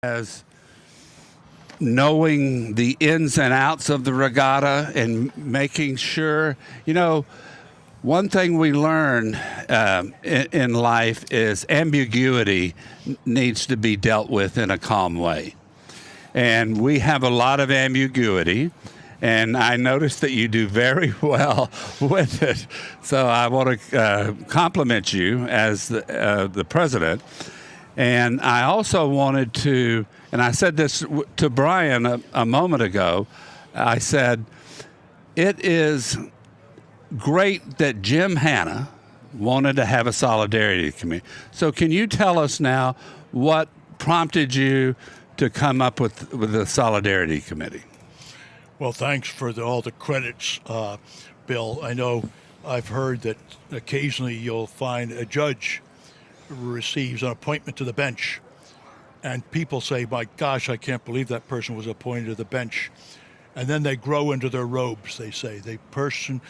as knowing the ins and outs of the regatta and making sure, one thing we learn in life is ambiguity needs to be dealt with in a calm way. And we have a lot of ambiguity, and I noticed that you do very well with it. So I want to compliment you as the president. And I also wanted to, and I said this to Brian a moment ago, I said, it is great that Jim Hanna wanted to have a solidarity committee. So can you tell us now what prompted you to come up with the solidarity committee? Well, thanks for all the credits, Bill. I know I've heard that occasionally you'll find a judge receives an appointment to the bench, and people say, my gosh, I can't believe that person was appointed to the bench. And then they grow into their robes, they say. The person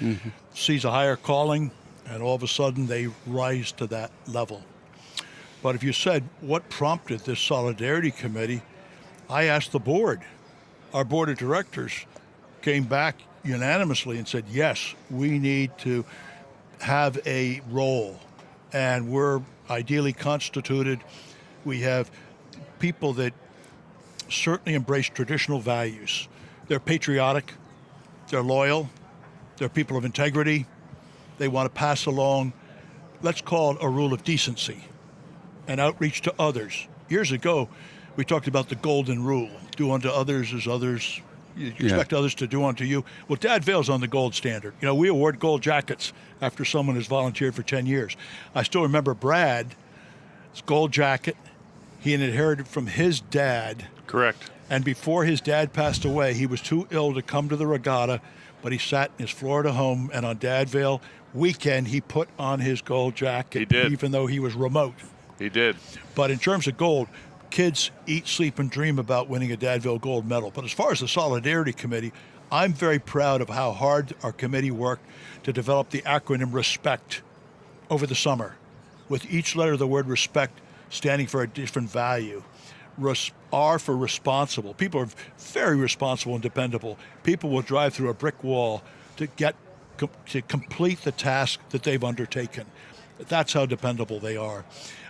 sees a higher calling, and all of a sudden they rise to that level. But if you said, what prompted this Solidarity Committee, I asked the board. Our board of directors came back unanimously and said, yes, we need to have a role. And we're ideally constituted. We have people that certainly embrace traditional values. They're patriotic, they're loyal, they're people of integrity. They want to pass along, let's call it a rule of decency and outreach to others. Years ago, we talked about the golden rule. Do unto others as others, you expect others to do unto you. Well, Dad Vail's on the gold standard. We award gold jackets after someone has volunteered for 10 years. I still remember Brad's gold jacket. He had inherited from his dad. Correct. And before his dad passed away, he was too ill to come to the regatta, but he sat in his Florida home, and on Dad Vail weekend, he put on his gold jacket. He did. Even though he was remote. He did. But in terms of gold, kids eat, sleep, and dream about winning a Dad Vail gold medal. But as far as the Solidarity Committee, I'm very proud of how hard our committee worked to develop the acronym RESPECT over the summer, with each letter of the word respect standing for a different value. R for responsible. People are very responsible and dependable. People will drive through a brick wall to complete the task that they've undertaken. That's how dependable they are.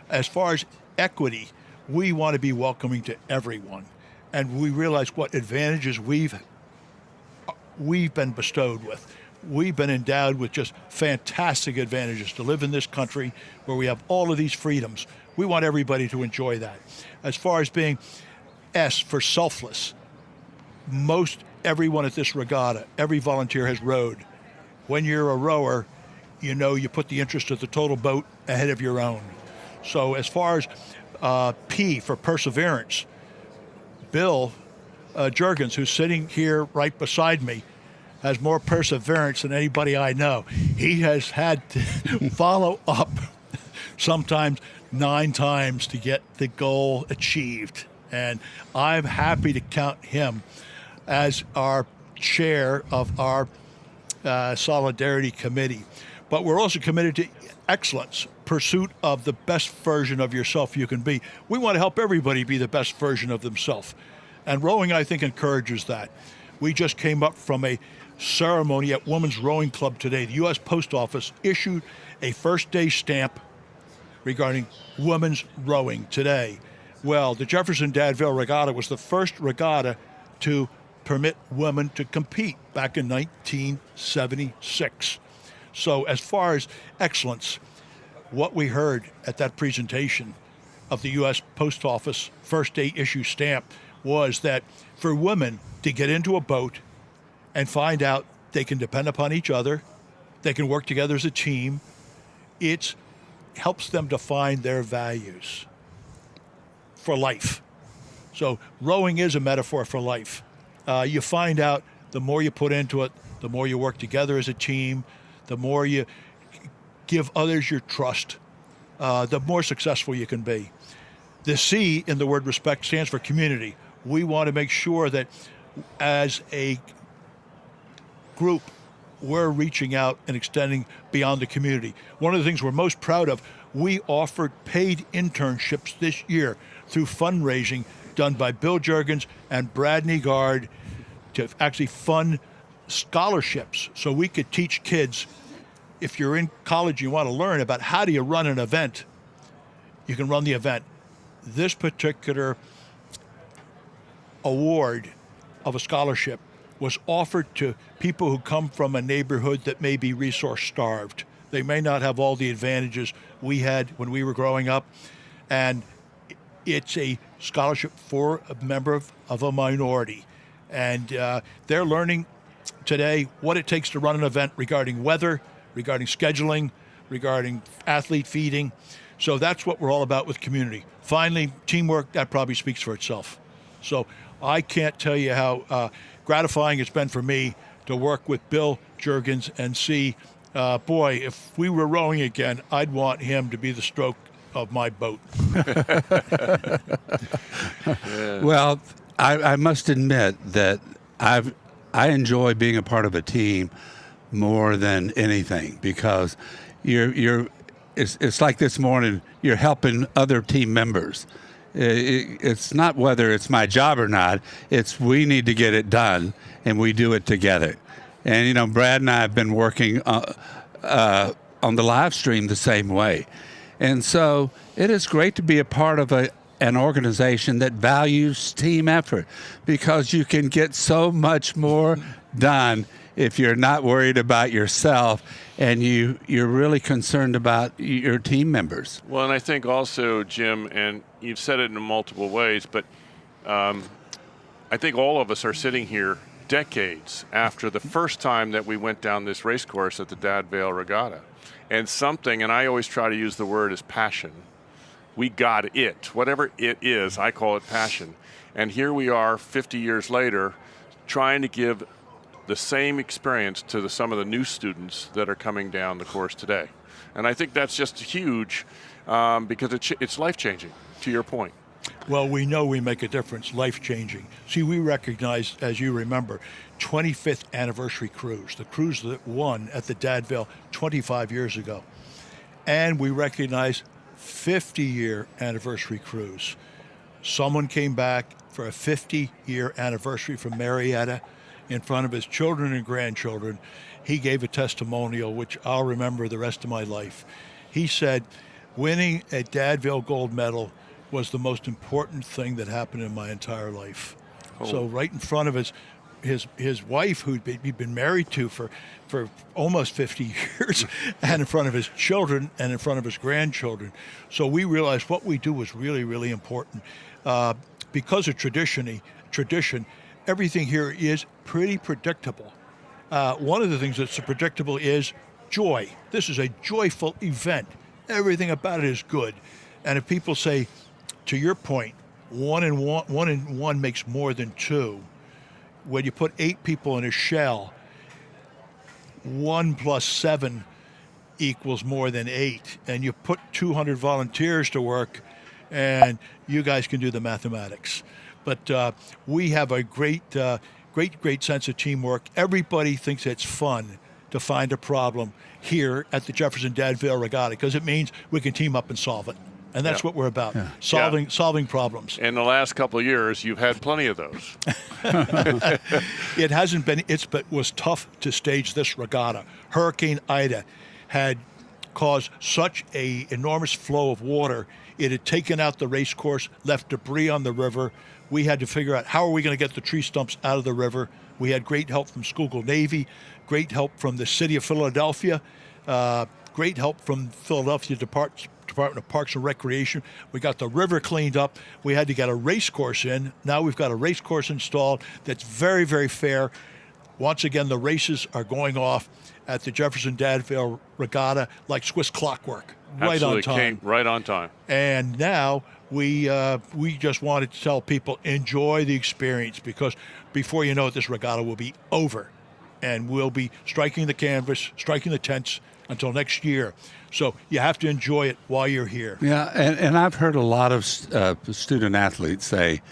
As far as equity, we want to be welcoming to everyone, and we realize what advantages we've been bestowed with. We've been endowed with just fantastic advantages to live in this country where we have all of these freedoms. We want everybody to enjoy that. As far as being S for selfless, most everyone at this regatta, every volunteer has rowed. When you're a rower, you put the interest of the total boat ahead of your own. So as far as P for perseverance, Bill Jurgens, who's sitting here right beside me, has more perseverance than anybody I know. He has had to follow up sometimes 9 times to get the goal achieved. And I'm happy to count him as our chair of our Solidarity Committee. But we're also committed to excellence, pursuit of the best version of yourself you can be. We want to help everybody be the best version of themselves. And rowing, I think, encourages that. We just came up from a ceremony at Women's Rowing Club today. The U.S. Post Office issued a first day stamp regarding women's rowing today. Well, the Jefferson Dad Vail Regatta was the first regatta to permit women to compete back in 1976. So as far as excellence, what we heard at that presentation of the U.S. Post Office first day issue stamp was that for women to get into a boat and find out they can depend upon each other, they can work together as a team, it helps them define their values for life. So rowing is a metaphor for life. You find out the more you put into it, the more you work together as a team, the more you give others your trust, the more successful you can be. The C in the word respect stands for community. We want to make sure that as a group, we're reaching out and extending beyond the community. One of the things we're most proud of, we offered paid internships this year through fundraising done by Bill Jurgens and Brad Negaard to actually fund scholarships so we could teach kids. If you're in college, you want to learn about how do you run an event, you can run the event. This particular award of a scholarship was offered to people who come from a neighborhood that may be resource starved. They may not have all the advantages we had when we were growing up. And it's a scholarship for a member of a minority. And they're learning today what it takes to run an event regarding weather, regarding scheduling, regarding athlete feeding. So that's what we're all about with community. Finally, teamwork, that probably speaks for itself. So I can't tell you how gratifying it's been for me to work with Bill Jurgens and see, boy, if we were rowing again, I'd want him to be the stroke of my boat. Well, I must admit that I enjoy being a part of a team more than anything, because it's like this morning, you're helping other team members. It's not whether it's my job or not, it's we need to get it done, and we do it together. And, Brad and I have been working on the live stream the same way. And so it is great to be a part of an organization that values team effort, because you can get so much more done if you're not worried about yourself and you're really concerned about your team members. Well, and I think also, Jim, and you've said it in multiple ways, but I think all of us are sitting here decades after the first time that we went down this race course at the Dad Vale Regatta. And I always try to use the word as passion. We got it. Whatever it is, I call it passion. And here we are 50 years later trying to give the same experience to some of the new students that are coming down the course today. And I think that's just huge because it's life-changing, to your point. Well, we know we make a difference, life-changing. See, we recognize, as you remember, 25th anniversary cruise, the cruise that won at the Dad Vale 25 years ago. And we recognize 50-year anniversary cruise. Someone came back for a 50-year anniversary from Marietta in front of his children and grandchildren. He gave a testimonial which I'll remember the rest of my life. He said, winning a Dad Vale gold medal was the most important thing that happened in my entire life. Oh. So right in front of his wife, he'd been married to for almost 50 years, and in front of his children and in front of his grandchildren. So we realized what we do was really, really important. Because of tradition, everything here is pretty predictable. One of the things that's predictable is joy. This is a joyful event. Everything about it is good. And if people say, to your point, one and one makes more than two. When you put 8 people in a shell, 1 + 7 equals more than 8. And you put 200 volunteers to work, and you guys can do the mathematics. But we have a great sense of teamwork. Everybody thinks it's fun to find a problem here at the Jefferson Dad Vale Regatta, because it means we can team up and solve it. And that's what we're about, solving problems. In the last couple of years, you've had plenty of those. It hasn't been, it was tough to stage this regatta. Hurricane Ida had caused such an enormous flow of water. It had taken out the race course, left debris on the river. We had to figure out how are we going to get the tree stumps out of the river. We had great help from Schuylkill Navy, great help from the city of Philadelphia, great help from Philadelphia Department of Parks and Recreation. We got the river cleaned up. We had to get a race course in. Now we've got a race course installed that's very, very fair. Once again, the races are going off at the Jefferson Dad Vale Regatta like Swiss clockwork, right on time. Right on time. And now we just wanted to tell people, enjoy the experience, because before you know it, this regatta will be over. And we'll be striking the canvas, striking the tents until next year. So you have to enjoy it while you're here. Yeah, and I've heard a lot of student athletes say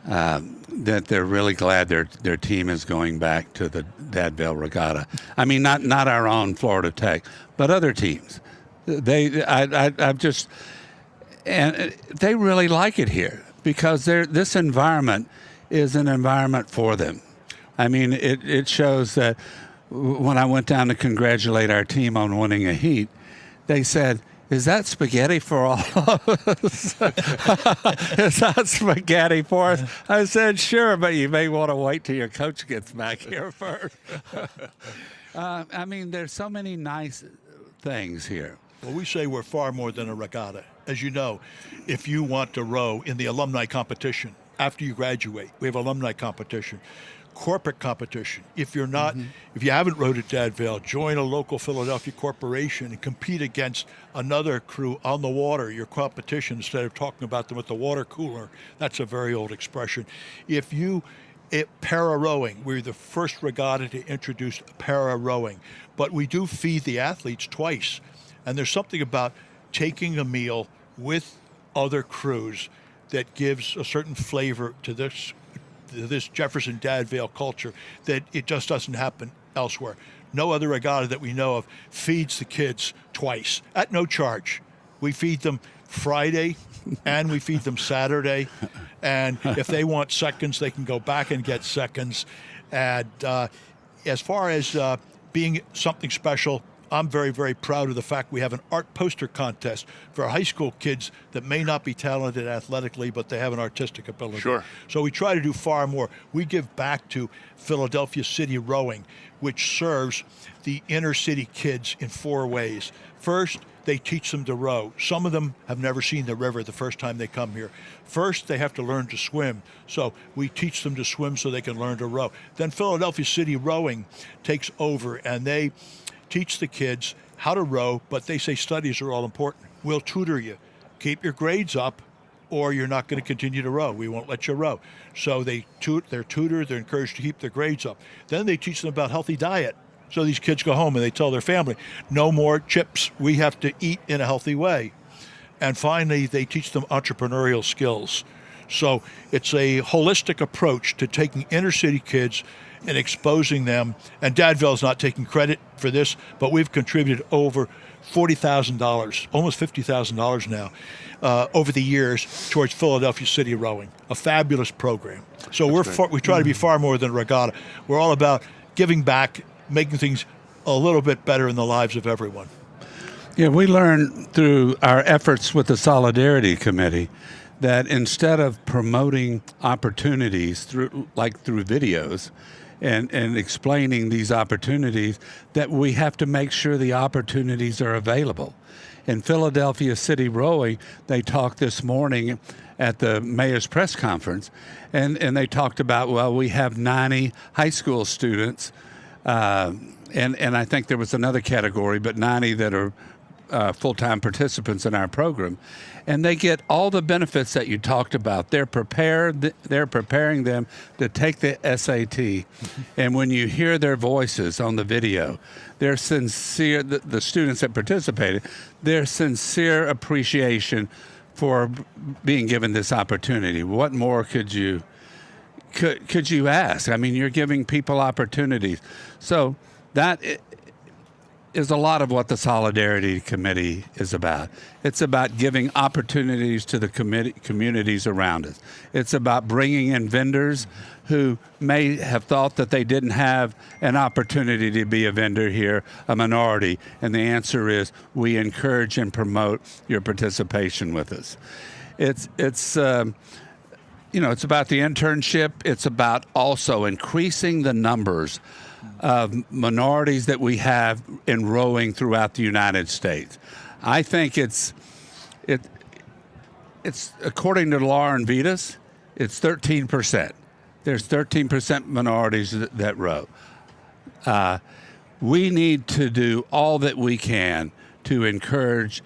that they're really glad their team is going back to the Dad Vale Regatta. I mean, not our own Florida Tech, but other teams. and they really like it here because this environment is an environment for them. I mean, it shows that when I went down to congratulate our team on winning a heat, they said, "Is that spaghetti for all of us?" Is that spaghetti for us? I said, "Sure, but you may want to wait till your coach gets back here first." I mean, there's so many nice things here. Well, we say we're far more than a regatta. As you know, if you want to row in the alumni competition after you graduate, we have alumni competition, corporate competition. If you're not, if you haven't rowed at Dadville, join a local Philadelphia corporation and compete against another crew on the water, your competition, instead of talking about them at the water cooler. That's a very old expression. Para rowing, we're the first regatta to introduce para rowing, but we do feed the athletes twice. And there's something about taking a meal with other crews that gives a certain flavor to this Jefferson Dadville culture that it just doesn't happen elsewhere. No other regatta that we know of feeds the kids twice at no charge. We feed them Friday and we feed them Saturday. And if they want seconds, they can go back and get seconds. And as far as being something special, I'm very, very proud of the fact we have an art poster contest for high school kids that may not be talented athletically, but they have an artistic ability. Sure. So we try to do far more. We give back to Philadelphia City Rowing, which serves the inner city kids in 4 ways. First, they teach them to row. Some of them have never seen the river the first time they come here. First, they have to learn to swim. So we teach them to swim so they can learn to row. Then Philadelphia City Rowing takes over, and they teach the kids how to row, but they say studies are all important. We'll tutor you. Keep your grades up, or you're not going to continue to row. We won't let you row. So they're tutored, they're encouraged to keep their grades up. Then they teach them about healthy diet. So these kids go home and they tell their family, no more chips. We have to eat in a healthy way. And finally, they teach them entrepreneurial skills. So it's a holistic approach to taking inner city kids and exposing them. And Dadville's not taking credit for this, but we've contributed over $40,000, almost $50,000 now, over the years towards Philadelphia City Rowing, a fabulous program. So we try to be far more than a regatta. We're all about giving back, making things a little bit better in the lives of everyone. Yeah, we learned through our efforts with the Solidarity Committee that instead of promoting opportunities through videos and explaining these opportunities, that we have to make sure the opportunities are available. In Philadelphia City Rowing, they talked this morning at the mayor's press conference, and they talked about, well, we have 90 high school students, and I think there was another category, but 90 that are full-time participants in our program, and they get all the benefits that you talked about. They're prepared. They're preparing them to take the SAT, and when you hear their voices on the video, their sincere, the students that participated, their sincere appreciation for being given this opportunity. What more could you ask? I mean, you're giving people opportunities. So that is a lot of what the Solidarity Committee is about. It's about giving opportunities to the communities around us. It's about bringing in vendors who may have thought that they didn't have an opportunity to be a vendor here, a minority, and the answer is we encourage and promote your participation with us. It's about the internship. It's about also increasing the numbers of minorities that we have in rowing throughout the United States. I think it's according to Lauren Vitas, it's 13%. There's 13% minorities that row. We need to do all that we can to encourage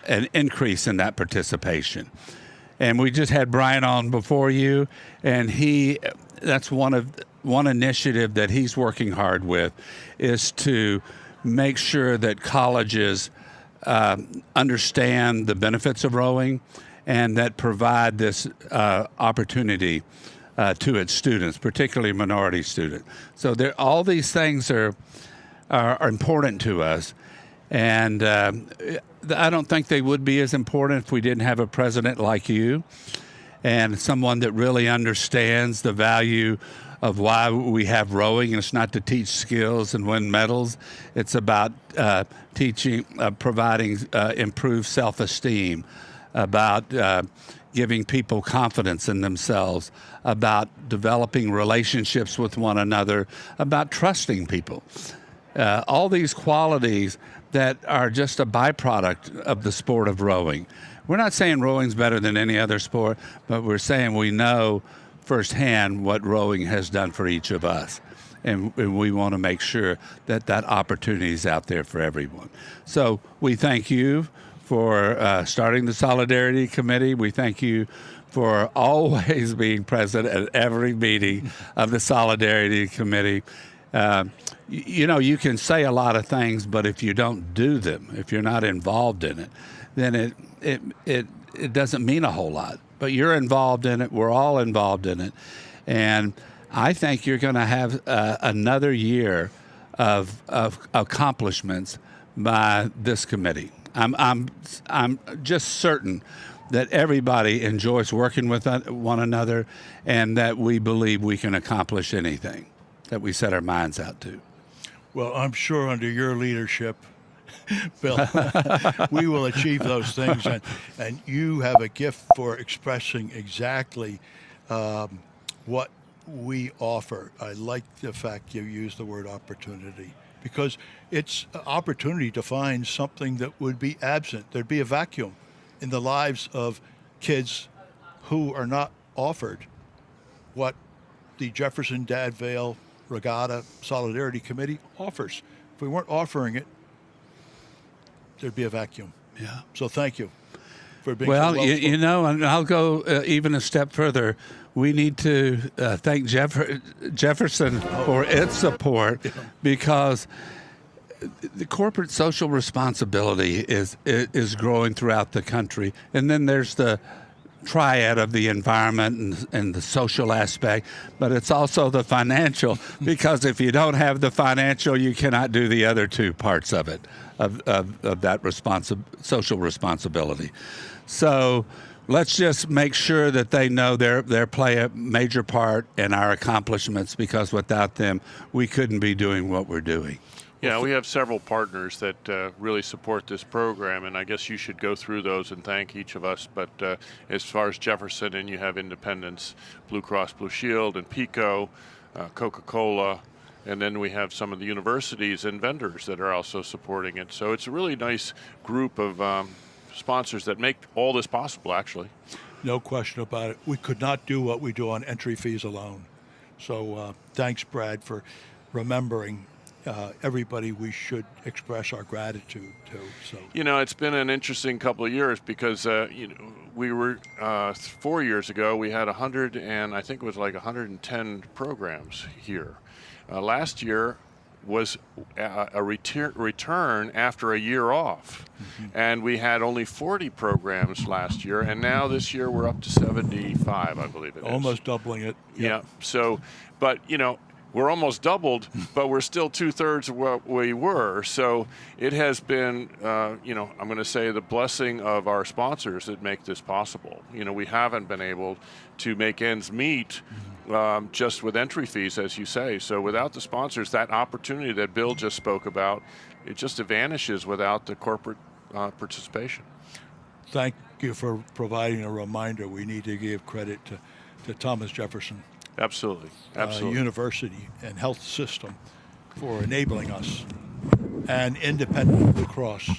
an increase in that participation. And we just had Brian on before you, and that's one initiative that he's working hard with is to make sure that colleges understand the benefits of rowing and that provide this opportunity to its students, particularly minority students. So all these things are important to us. And I don't think they would be as important if we didn't have a president like you and someone that really understands the value of why we have rowing. And it's not to teach skills and win medals. It's about teaching, providing improved self-esteem, about giving people confidence in themselves, about developing relationships with one another, about trusting people. All these qualities that are just a byproduct of the sport of rowing. We're not saying rowing's better than any other sport, but we're saying we know firsthand what rowing has done for each of us. And we want to make sure that that opportunity is out there for everyone. So we thank you for starting the Solidarity Committee. We thank you for always being present at every meeting of the Solidarity Committee. You know, you can say a lot of things, but if you don't do them, if you're not involved in it, then it doesn't mean a whole lot. But you're involved in it. We're all involved in it. And I think you're going to have another year of accomplishments by this committee. I'm just certain that everybody enjoys working with one another and that we believe we can accomplish anything that we set our minds out to. Well, I'm sure under your leadership, Bill, we will achieve those things. And you have a gift for expressing exactly what we offer. I like the fact you use the word opportunity, because it's opportunity to find something that would be absent. There'd be a vacuum in the lives of kids who are not offered what the Jefferson Dadvale Regatta Solidarity Committee offers. If we weren't offering it, there'd be a vacuum. Yeah. So thank you for being well. so You know, and I'll go even a step further. We need to thank Jefferson for its support, because the corporate social responsibility is growing throughout the country. And then there's the triad of the environment and the social aspect, but it's also the financial, because if you don't have the financial, you cannot do the other two parts of it, of that social responsibility. So let's just make sure that they know they play a major part in our accomplishments, because without them, we couldn't be doing what we're doing. Yeah, we have several partners that really support this program, and I guess you should go through those and thank each of us. But as far as Jefferson, and you have Independence, Blue Cross Blue Shield, and PICO, Coca-Cola, and then we have some of the universities and vendors that are also supporting it. So it's a really nice group of sponsors that make all this possible, actually. No question about it. We could not do what we do on entry fees alone. So thanks, Brad, for remembering everybody we should express our gratitude to. So, you know, it's been an interesting couple of years, because we were 4 years ago we had 100 and I think it was like 110 programs here. Last year was a return after a year off, and we had only 40 programs last year, and now this year we're up to 75, I believe it is. Almost doubling it. Yeah. So, but you know, we're almost doubled, but we're still 2/3 of what we were. So it has been, you know, I'm going to say the blessing of our sponsors that make this possible. You know, we haven't been able to make ends meet just with entry fees, as you say. So without the sponsors, that opportunity that Bill just spoke about, it just vanishes without the corporate participation. Thank you for providing a reminder. We need to give credit to Thomas Jefferson. Absolutely. Absolutely. University and health system for enabling us, and Independent Blue Cross,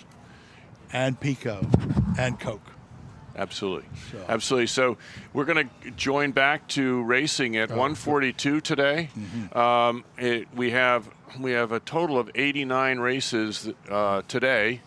and PICO, and Coke. Absolutely. Absolutely. So we're going to join back to racing at 1:42 today. We have a total of 89 races today.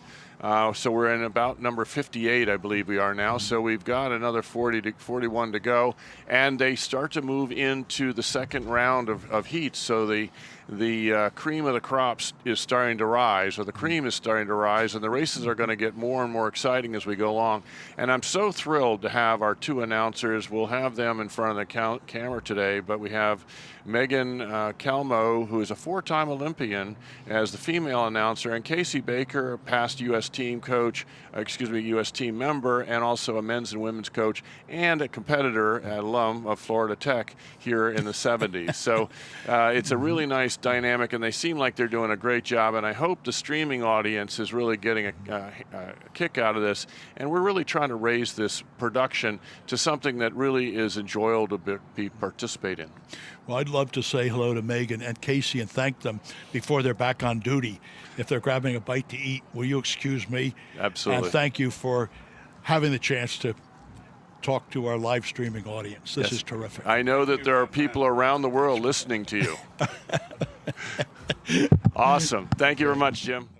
So we're in about number 58, I believe we are now. So we've got another 41 to go. And they start to move into the second round of heats. So the the cream of the crops is starting to rise, or the cream is starting to rise, and the races are going to get more and more exciting as we go along. And I'm so thrilled to have our two announcers. We'll have them in front of the camera today, but we have Megan Calmo, who is a 4-time Olympian, as the female announcer, and Casey Baker, a past U.S. team coach, U.S. team member, and also a men's and women's coach, and a competitor, alum of Florida Tech here in the 70s. So it's a really nice dynamic, and they seem like they're doing a great job, and I hope the streaming audience is really getting a kick out of this, and we're really trying to raise this production to something that really is enjoyable to participate in. Well, I'd love to say hello to Megan and Casey and thank them before they're back on duty. If they're grabbing a bite to eat, will you excuse me? Absolutely. And thank you for having the chance to talk to our live streaming audience. This is terrific. I know that there are people around the world listening to you. Awesome. Thank you very much, Jim.